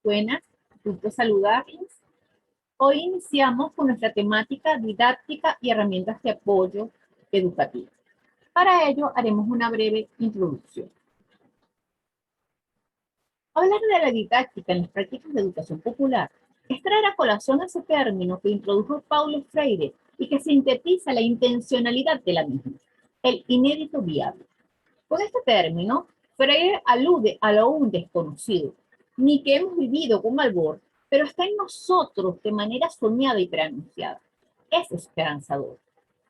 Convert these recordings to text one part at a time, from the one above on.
Buenas, gusto saludarles. Hoy iniciamos con nuestra temática didáctica y herramientas de apoyo educativo. Para ello haremos una breve introducción. Hablar de la didáctica en las prácticas de educación popular es traer a colación ese término que introdujo Paulo Freire y que sintetiza la intencionalidad de la misma, el inédito viable. Con este término, Freire alude a lo aún desconocido, ni que hemos vivido con albor, pero está en nosotros de manera soñada y preanunciada. Es esperanzador.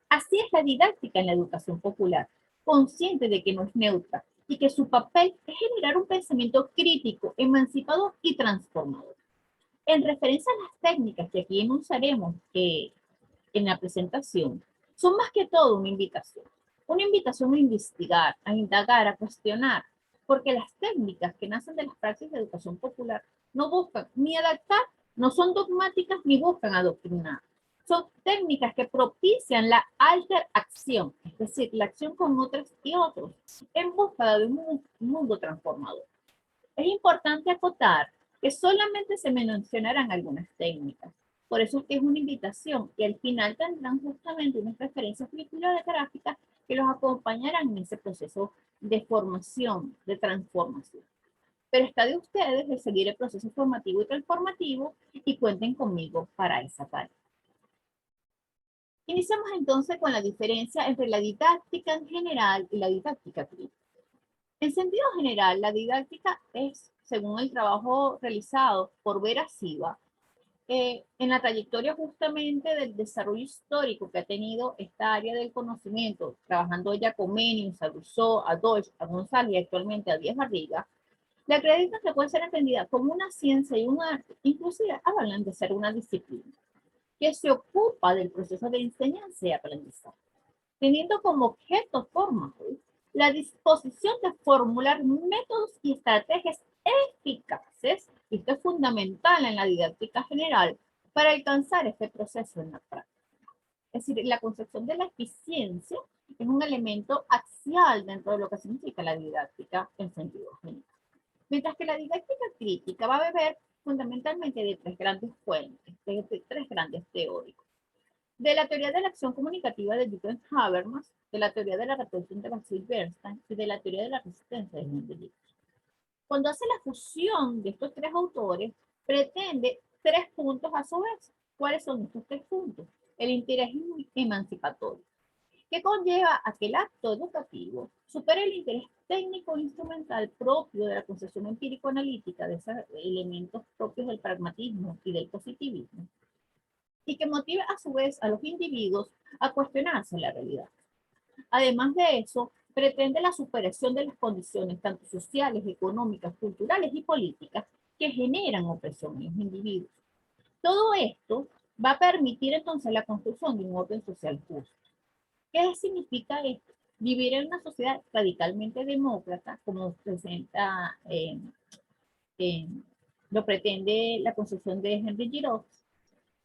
Así es la didáctica en la educación popular, consciente de que no es neutra y que su papel es generar un pensamiento crítico, emancipador y transformador. En referencia a las técnicas que aquí enunciaremos en la presentación, son más que todo una invitación a investigar, a indagar, a cuestionar, porque las técnicas que nacen de las prácticas de educación popular no buscan ni adaptar, no son dogmáticas ni buscan adoctrinar. Son técnicas que propician la interacción, es decir, la acción con otras y otros, en busca de un mundo transformador. Es importante acotar que solamente se mencionarán algunas técnicas. Por eso es una invitación y al final tendrán justamente unas referencias bibliográficas que los acompañarán en ese proceso de formación, de transformación. Pero está de ustedes de seguir el proceso formativo y transformativo y cuenten conmigo para esa parte. Iniciamos entonces con la diferencia entre la didáctica en general y la didáctica crítica. En sentido general, la didáctica es, según el trabajo realizado por Vera Silva, en la trayectoria justamente del desarrollo histórico que ha tenido esta área del conocimiento, trabajando ella con Comenius, a Rousseau, a Deutsch, a González y actualmente a Díaz Barriga, la acredita puede ser entendida como una ciencia y un arte, inclusive hablan de ser una disciplina, que se ocupa del proceso de enseñanza y aprendizaje, teniendo como objeto formador la disposición de formular métodos y estrategias eficaces, y esto es fundamental en la didáctica general, para alcanzar este proceso en la práctica. Es decir, la concepción de la eficiencia es un elemento axial dentro de lo que significa la didáctica en sentido general. Mientras que la didáctica crítica va a beber fundamentalmente de tres grandes fuentes, de tres grandes teóricos. De la teoría de la acción comunicativa de Jürgen Habermas, de la teoría de la reproducción de Basil Bernstein y de la teoría de la resistencia de Mendeleev. Cuando hace la fusión de estos tres autores, pretende tres puntos a su vez. ¿Cuáles son estos tres puntos? El interés emancipatorio, que conlleva a que el acto educativo supere el interés técnico e instrumental propio de la concepción empírico-analítica de esos elementos propios del pragmatismo y del positivismo, y que motive a su vez a los individuos a cuestionarse la realidad. Además de eso, pretende la superación de las condiciones tanto sociales, económicas, culturales y políticas que generan opresión en los individuos. Todo esto va a permitir entonces la construcción de un orden social justo. ¿Qué significa esto? Vivir en una sociedad radicalmente demócrata, como presenta, lo pretende la concepción de Henry Giraud,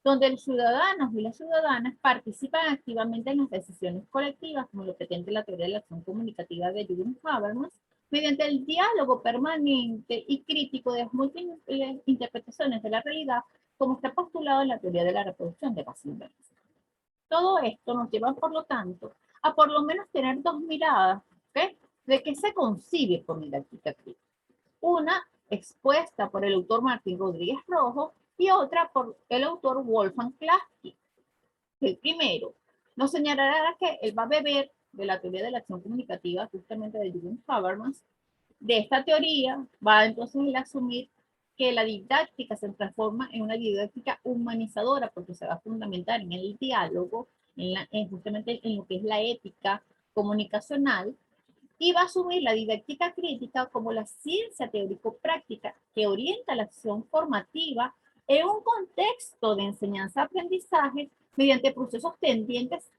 donde los ciudadanos y las ciudadanas participan activamente en las decisiones colectivas, como lo pretende la teoría de la acción comunicativa de Jürgen Habermas, mediante el diálogo permanente y crítico de las múltiples interpretaciones de la realidad, como está postulado en la teoría de la reproducción de Basil Bernstein. Todo esto nos lleva, por lo tanto, a por lo menos tener dos miradas, ¿okay?, de qué se concibe por didáctica crítica. Una expuesta por el autor Martín Rodríguez Rojo y otra por el autor Wolfgang Klaski. El primero nos señalará que él va a beber de la teoría de la acción comunicativa justamente de Jürgen Habermas. De esta teoría va entonces a asumir que la didáctica se transforma en una didáctica humanizadora porque se va a fundamentar en el diálogo, justamente en lo que es la ética comunicacional, y va a asumir la didáctica crítica como la ciencia teórico-práctica que orienta la acción formativa en un contexto de enseñanza-aprendizaje mediante procesos tendientes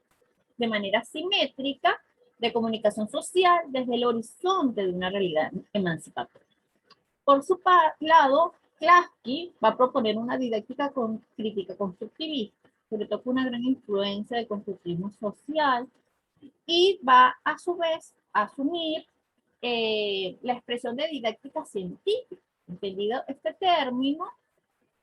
de manera simétrica de comunicación social desde el horizonte de una realidad emancipatoria. Por su lado, Klasky va a proponer una didáctica con crítica constructivista, sobre todo con una gran influencia del constructivismo social, y va a su vez a asumir la expresión de didáctica científica, entendido este término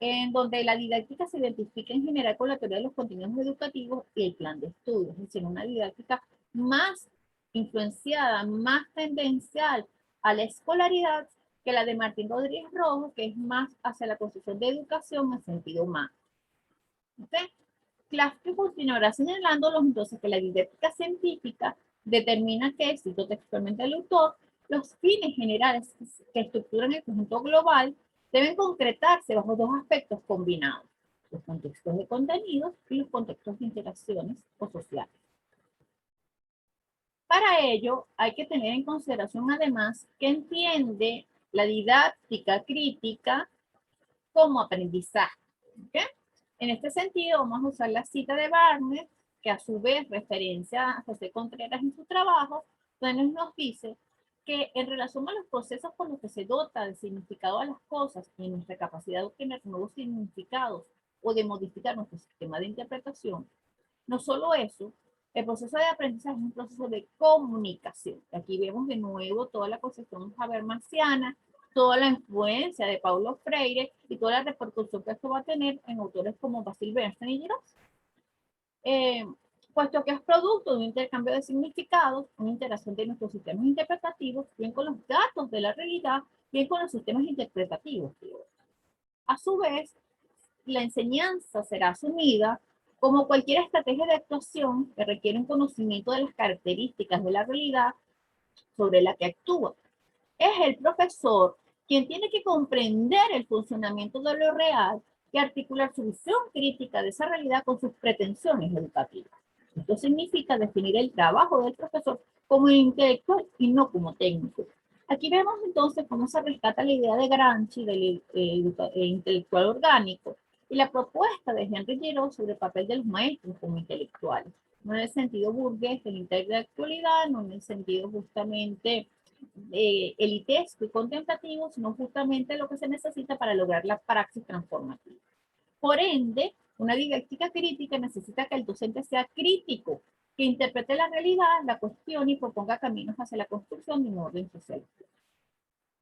en donde la didáctica se identifica en general con la teoría de los contenidos educativos y el plan de estudios, es decir, una didáctica más influenciada, más tendencial a la escolaridad que la de Martín Rodríguez Rojo, que es más hacia la construcción de educación en sentido humano. ¿Okay? Klafke continuará señalándolos entonces que la didáctica científica determina que, cito textualmente al autor, los fines generales que estructuran el conjunto global deben concretarse bajo dos aspectos combinados, los contextos de contenidos y los contextos de interacciones o sociales. Para ello, hay que tener en consideración además que entiende la didáctica crítica como aprendizaje. ¿Okay? En este sentido, vamos a usar la cita de Barnes, que a su vez referencia a José Contreras en su trabajo, donde nos dice que en relación a los procesos con los que se dota de significado a las cosas y nuestra capacidad de obtener nuevos significados o de modificar nuestro sistema de interpretación, no solo eso, el proceso de aprendizaje es un proceso de comunicación. Aquí vemos de nuevo toda la concepción habermasiana, toda la influencia de Paulo Freire y toda la repercusión que esto va a tener en autores como Basil Bernstein y Giroux. Puesto que es producto de un intercambio de significados, una interacción de nuestros sistemas interpretativos, bien con los datos de la realidad, bien con los sistemas interpretativos. A su vez, la enseñanza será asumida como cualquier estrategia de actuación que requiere un conocimiento de las características de la realidad sobre la que actúa. Es el profesor quien tiene que comprender el funcionamiento de lo real y articular su visión crítica de esa realidad con sus pretensiones educativas. Esto significa definir el trabajo del profesor como intelectual y no como técnico. Aquí vemos entonces cómo se rescata la idea de Gramsci del intelectual orgánico y la propuesta de Henry Giroux sobre el papel de los maestros como intelectuales. No en el sentido burgués de la intelectualidad, no en el sentido justamente elitesco y contemplativo, sino justamente lo que se necesita para lograr la praxis transformativa. Por ende, una didáctica crítica necesita que el docente sea crítico, que interprete la realidad, la cuestione y proponga caminos hacia la construcción de un orden social.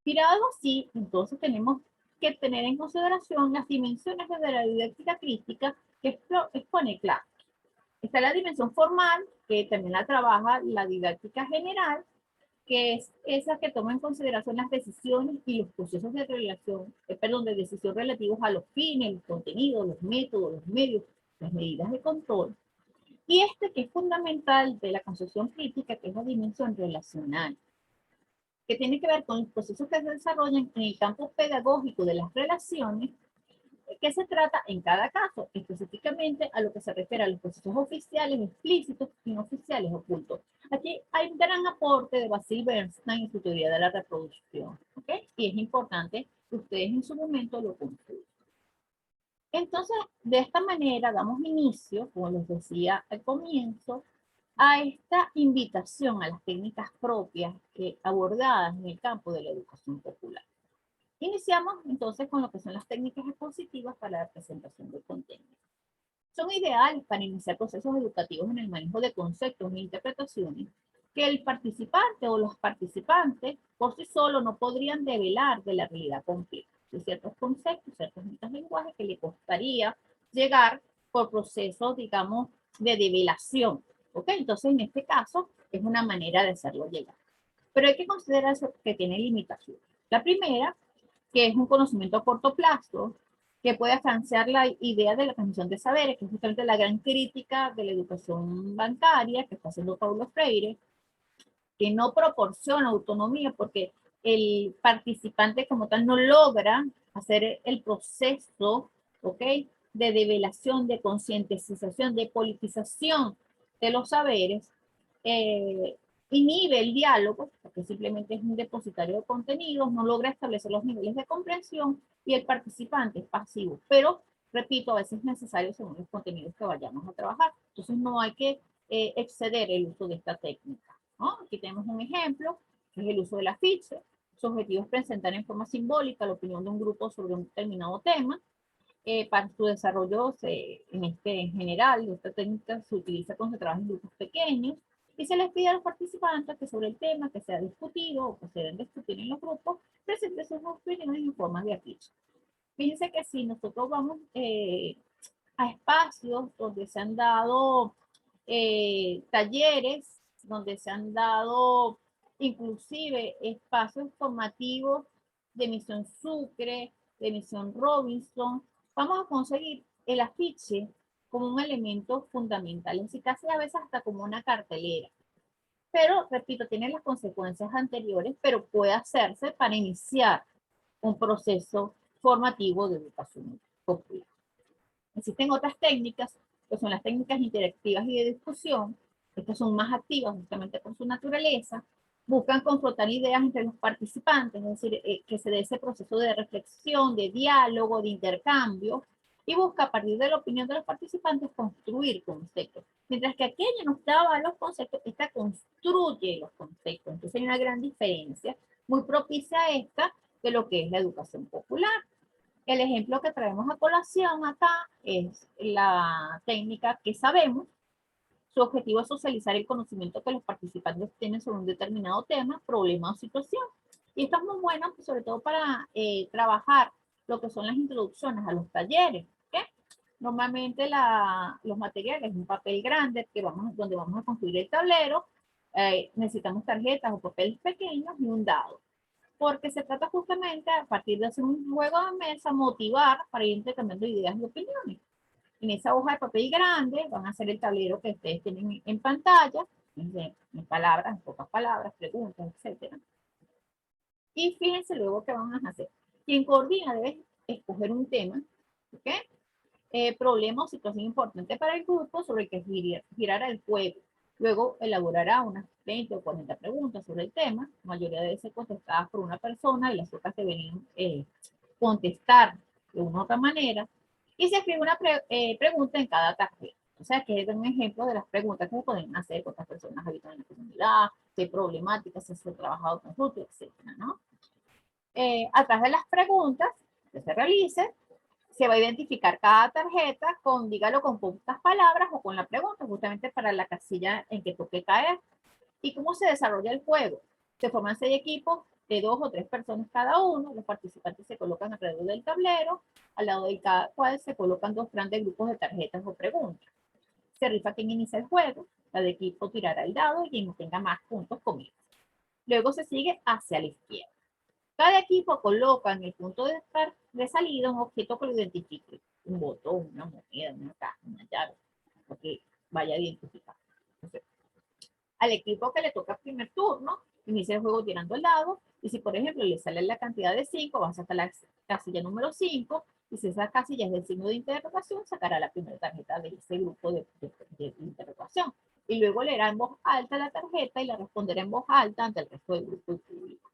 Tirado así, entonces tenemos que tener en consideración las dimensiones de la didáctica crítica que expone Clark. Está la dimensión formal, que también la trabaja la didáctica general, que es esa que toma en consideración las decisiones y los procesos de de decisión relativos a los fines, los contenidos, los métodos, los medios, las medidas de control. Y este que es fundamental de la concepción crítica, que es la dimensión relacional, que tiene que ver con los procesos que se desarrollan en el campo pedagógico de las relaciones, que se trata en cada caso, específicamente a lo que se refiere a los procesos oficiales, explícitos, inoficiales, ocultos. Aquí hay un gran aporte de Basil Bernstein en su teoría de la reproducción, ¿ok? Y es importante que ustedes en su momento lo construyan. Entonces, de esta manera damos inicio, como les decía al comienzo, a esta invitación a las técnicas propias abordadas en el campo de la educación popular. Iniciamos entonces con lo que son las técnicas expositivas para la presentación del contenido. Son ideales para iniciar procesos educativos en el manejo de conceptos e interpretaciones que el participante o los participantes por sí solos no podrían develar de la realidad completa. De ciertos conceptos, ciertos lenguajes que le costaría llegar por procesos, digamos, de develación. ¿Ok? Entonces, en este caso, es una manera de hacerlo llegar. Pero hay que considerar que tiene limitaciones. La primera, que es un conocimiento a corto plazo, que puede afianzar la idea de la transmisión de saberes, que es justamente la gran crítica de la educación bancaria que está haciendo Paulo Freire, que no proporciona autonomía porque el participante como tal no logra hacer el proceso, ¿ok?, de develación, de concientización, de politización de los saberes, inhibe el diálogo, porque simplemente es un depositario de contenidos, no logra establecer los niveles de comprensión y el participante es pasivo. Pero, repito, a veces es necesario según los contenidos que vayamos a trabajar. Entonces no hay que exceder el uso de esta técnica, ¿no? Aquí tenemos un ejemplo, que es el uso del afiche. Su objetivo es presentar en forma simbólica la opinión de un grupo sobre un determinado tema. Para su desarrollo, en general, esta técnica se utiliza cuando se trabaja en grupos pequeños y se les pide a los participantes que sobre el tema que se ha discutido o que se deben discutir en los grupos, presenten sus opiniones en forma de afiche. Fíjense que si nosotros vamos a espacios donde se han dado talleres, donde se han dado inclusive espacios formativos de Misión Sucre, de Misión Robinson, vamos a conseguir el afiche como un elemento fundamental, es decir, casi a veces hasta como una cartelera. Pero, repito, tiene las consecuencias anteriores, pero puede hacerse para iniciar un proceso formativo de educación popular. Existen otras técnicas, que son las técnicas interactivas y de discusión. Estas son más activas justamente por su naturaleza. Buscan confrontar ideas entre los participantes, es decir, que se dé ese proceso de reflexión, de diálogo, de intercambio, y busca a partir de la opinión de los participantes construir conceptos. Mientras que aquella no estaba los conceptos, esta construye los conceptos. Entonces hay una gran diferencia, muy propicia a esta de lo que es la educación popular. El ejemplo que traemos a colación acá es la técnica que sabemos. Su objetivo es socializar el conocimiento que los participantes tienen sobre un determinado tema, problema o situación. Y esto es muy bueno, pues, sobre todo para trabajar lo que son las introducciones a los talleres. ¿Okay? Normalmente los materiales, un papel grande donde vamos a construir el tablero, necesitamos tarjetas o papeles pequeños y un dado, porque se trata justamente a partir de hacer un juego de mesa, motivar para ir intercambiando ideas y opiniones. En esa hoja de papel grande van a hacer el tablero que ustedes tienen en pantalla, en palabras, en pocas palabras, preguntas, etc. Y fíjense luego qué van a hacer. Quien coordina debe escoger un tema, ¿ok? Problema o situación importante para el grupo sobre el que girará el juego. Luego elaborará unas 20 o 40 preguntas sobre el tema, la mayoría debe ser contestadas por una persona y las otras deben contestar de una u otra manera. Y se escribe una pregunta en cada tarjeta. O sea, que es un ejemplo de las preguntas que se pueden hacer, cuántas personas habitan en la comunidad, qué problemáticas se ha trabajado con conjunto, etc. ¿no? A través de las preguntas que se realicen, se va a identificar cada tarjeta con, dígalo, con pocas palabras o con la pregunta, justamente para la casilla en que toque caer. ¿Y cómo se desarrolla el juego? Se forman 6 equipos de 2 o 3 personas cada uno. Los participantes se colocan alrededor del tablero. Al lado de cada cual se colocan 2 grandes grupos de tarjetas o preguntas. Se rifa quien inicia el juego. Cada equipo tirará el dado y quien tenga más puntos comienza. Luego se sigue hacia la izquierda. Cada equipo coloca en el punto de salida un objeto que lo identifique. Un botón, una moneda, una caja, una llave. Lo que vaya a identificar. Entonces, al equipo que le toca el primer turno, inicia el juego tirando el dado, y si por ejemplo le sale la cantidad de 5, vas hasta la casilla número 5, y si esa casilla es del signo de interrogación, sacará la primera tarjeta de ese grupo de interrogación. Y luego leerá en voz alta la tarjeta y la responderá en voz alta ante el resto del grupo y público.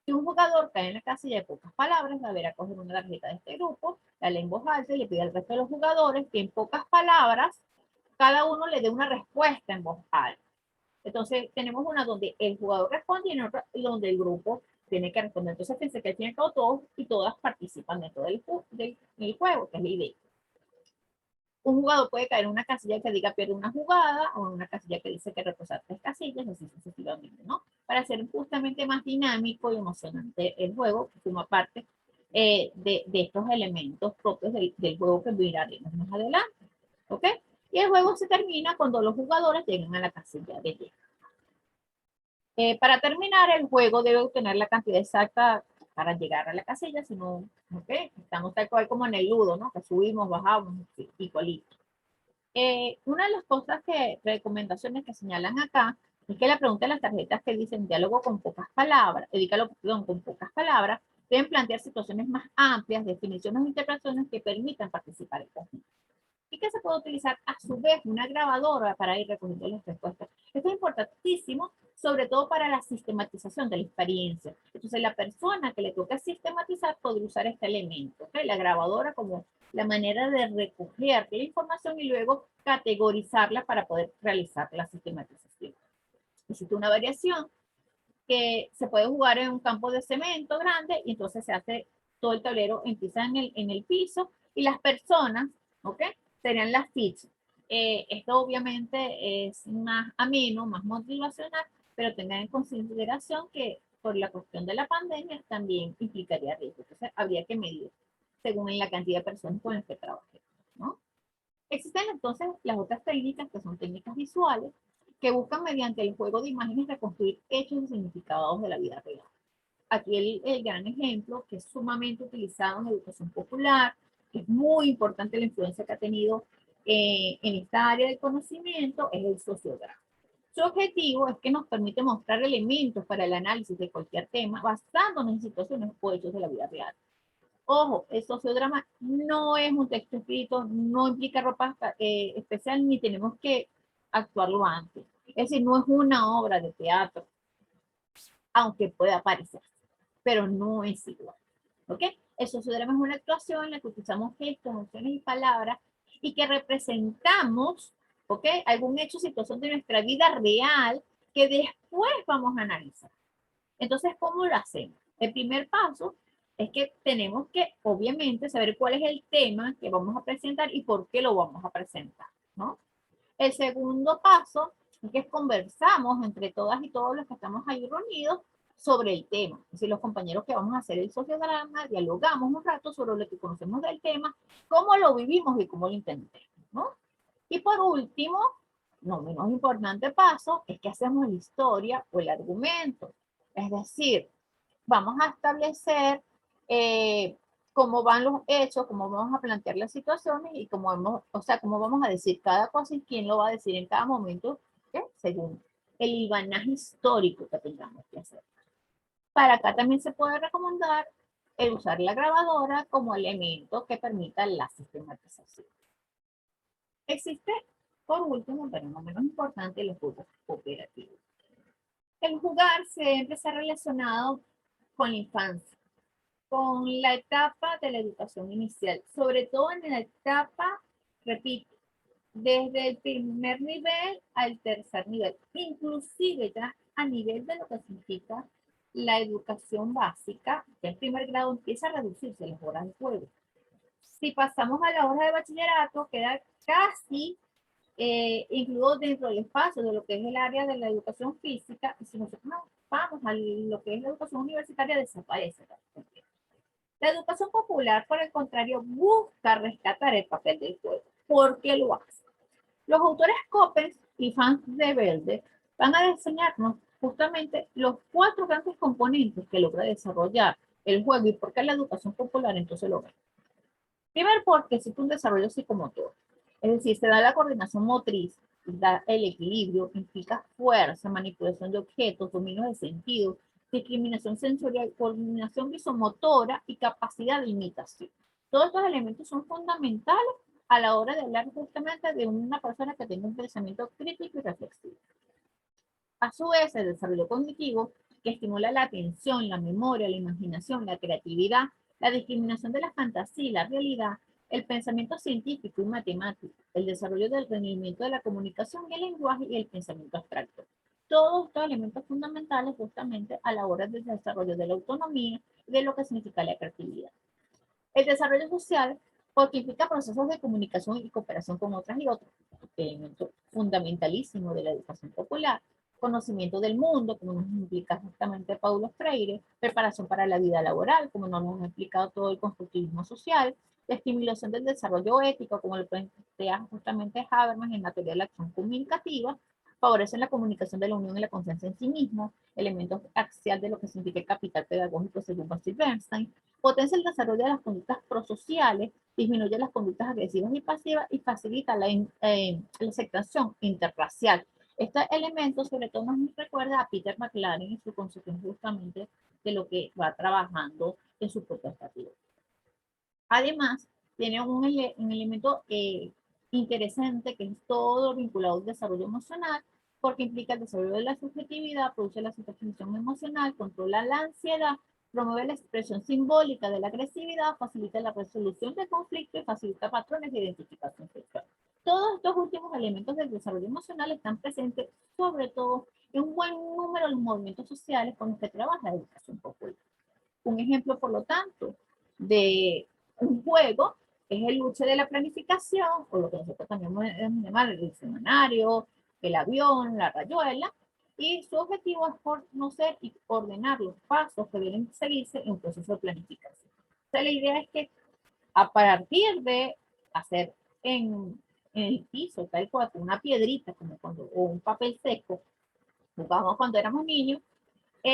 Si un jugador cae en la casilla de pocas palabras, deberá coger una tarjeta de este grupo, la lee en voz alta y le pide al resto de los jugadores que en pocas palabras cada uno le dé una respuesta en voz alta. Entonces, tenemos una donde el jugador responde y otra donde el grupo tiene que responder. Entonces, pensé que tienen todos y todas participan dentro del juego, que es la idea. Un jugador puede caer en una casilla que diga pierde una jugada o en una casilla que dice que reposar 3 casillas, así sucesivamente, ¿no? Para hacer justamente más dinámico y emocionante el juego, que forma parte de estos elementos propios del juego que miraremos más adelante, ¿ok? Y el juego se termina cuando los jugadores llegan a la casilla de llegada. Para terminar, el juego debe obtener la cantidad exacta para llegar a la casilla, si no, ¿okay? Estamos tal cual como en el ludo, ¿no? Que subimos, bajamos, igualito. Una de las cosas recomendaciones que señalan acá, es que la pregunta de las tarjetas que dicen diálogo con pocas palabras, con pocas palabras, deben plantear situaciones más amplias, definiciones o interpretaciones que permitan participar en conjunto. Y que se puede utilizar a su vez una grabadora para ir recogiendo las respuestas. Esto es importantísimo, sobre todo para la sistematización de la experiencia. Entonces, la persona que le toca sistematizar podría usar este elemento, ¿okay? La grabadora como la manera de recoger la información y luego categorizarla para poder realizar la sistematización. Existe una variación que se puede jugar en un campo de cemento grande y entonces se hace todo el tablero, empieza en el piso y las personas, ¿ok? Serían las fichas. Esto obviamente es más ameno, más motivacional, pero tengan en consideración que por la cuestión de la pandemia también implicaría riesgo. Entonces habría que medir. según la cantidad de personas con las que trabajemos, ¿no? Existen entonces las otras técnicas, que son técnicas visuales, que buscan mediante el juego de imágenes reconstruir hechos y significados de la vida real. Aquí el gran ejemplo, que es sumamente utilizado en educación popular, que es muy importante la influencia que ha tenido en esta área del conocimiento, es el sociograma. Su objetivo es que nos permite mostrar elementos para el análisis de cualquier tema basándonos en situaciones o hechos de la vida real. Ojo, el sociodrama no es un texto escrito, no implica ropa especial, ni tenemos que actuarlo antes. Es decir, no es una obra de teatro, aunque pueda parecer, pero no es igual. ¿Ok? El sociodrama es una actuación en la que utilizamos gestos, emociones y palabras y que representamos, ¿ok?, algún hecho o situación de nuestra vida real que después vamos a analizar. Entonces, ¿cómo lo hacemos? El primer paso es que tenemos que, obviamente, saber cuál es el tema que vamos a presentar y por qué lo vamos a presentar, ¿no? El segundo paso es que conversamos entre todas y todos los que estamos ahí reunidos sobre el tema. Es decir, los compañeros que vamos a hacer el sociodrama, dialogamos un rato sobre lo que conocemos del tema, cómo lo vivimos y cómo lo entendemos, ¿no? Y por último, no menos importante paso, es que hacemos la historia o el argumento. Es decir, vamos a establecer cómo van los hechos, cómo vamos a plantear las situaciones y cómo vamos, o sea, cómo vamos a decir cada cosa y quién lo va a decir en cada momento, ¿qué?, según el hilvanaje histórico que tengamos que hacer. Para acá también se puede recomendar el usar la grabadora como elemento que permita la sistematización. Existe, por último, pero no menos importante, los juegos cooperativos. El jugar siempre se ha relacionado con la infancia, con la etapa de la educación inicial, sobre todo en la etapa, repito, desde el primer nivel al tercer nivel, inclusive ya a nivel de lo que significa la educación básica, que el primer grado empieza a reducirse las horas de juego. Si pasamos a la hora de bachillerato, queda casi incluido dentro del espacio de lo que es el área de la educación física, y si nosotros vamos a lo que es la educación universitaria, desaparece. La educación popular, por el contrario, busca rescatar el papel del juego. ¿Por qué lo hace? Los autores Coppens y Franz de Velde van a enseñarnos justamente los 4 grandes componentes que logra desarrollar el juego y por qué la educación popular entonces lo ve. Primero, porque existe un desarrollo psicomotor, es decir, se da la coordinación motriz, da el equilibrio, implica fuerza, manipulación de objetos, dominio de sentido, discriminación sensorial, coordinación visomotora y capacidad de imitación. Todos estos elementos son fundamentales a la hora de hablar justamente de una persona que tenga un pensamiento crítico y reflexivo. A su vez, el desarrollo cognitivo, que estimula la atención, la memoria, la imaginación, la creatividad, la discriminación de la fantasía y la realidad, el pensamiento científico y matemático, el desarrollo del rendimiento de la comunicación y el lenguaje y el pensamiento abstracto. Todos estos elementos fundamentales justamente a la hora del desarrollo de la autonomía y de lo que significa la creatividad. El desarrollo social, porque implica procesos de comunicación y cooperación con otras y otros, elemento fundamentalísimo de la educación popular, conocimiento del mundo, como nos explica justamente Paulo Freire, preparación para la vida laboral, como nos ha explicado todo el constructivismo social, la estimulación del desarrollo ético, como lo plantea justamente Habermas en la teoría de la acción comunicativa, favorecen la comunicación de la unión y la confianza en sí mismo, elementos axial de lo que significa el capital pedagógico según Basil Bernstein, potencia el desarrollo de las conductas prosociales, disminuye las conductas agresivas y pasivas y facilita la aceptación interracial. Este elemento sobre todo nos recuerda a Peter McLaren y su concepción justamente de lo que va trabajando en su propia estatura. Además, tiene un elemento interesante que es todo vinculado al desarrollo emocional, porque implica el desarrollo de la subjetividad, produce la satisfacción emocional, controla la ansiedad, promueve la expresión simbólica de la agresividad, facilita la resolución de conflictos y facilita patrones de identificación sexual. Todos estos últimos elementos del desarrollo emocional están presentes, sobre todo, en un buen número de los movimientos sociales con los que trabaja la educación popular. Un ejemplo, por lo tanto, de un juego es el luche de la planificación, o lo que nosotros también llamamos el semanario, el avión, la rayuela, y su objetivo es conocer y ordenar los pasos que deben seguirse en un proceso de planificación. O sea, la idea es que a partir de hacer en el piso, tal cual, con una piedrita, como cuando, o un papel seco, jugamos cuando éramos niños,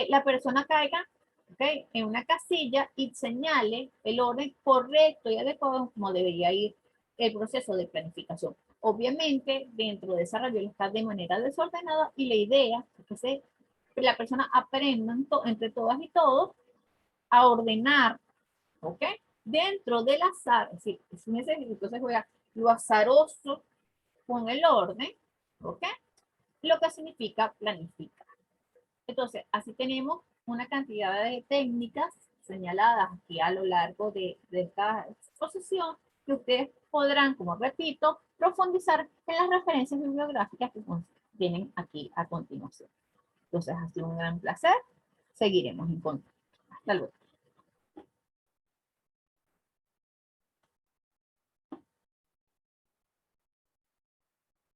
la persona caiga, ¿okay?, en una casilla y señale el orden correcto y adecuado como debería ir el proceso de planificación. Obviamente, dentro de esa rayola está de manera desordenada y la idea es que la persona aprenda entre todas y todos a ordenar, ¿ok? Dentro del azar, es decir, entonces se juega lo azaroso con el orden, ¿ok? Lo que significa planificar. Entonces, así tenemos una cantidad de técnicas señaladas aquí a lo largo de esta exposición que ustedes podrán, como repito, profundizar en las referencias bibliográficas que tienen aquí a continuación. Entonces, ha sido un gran placer. Seguiremos en contacto. Hasta luego.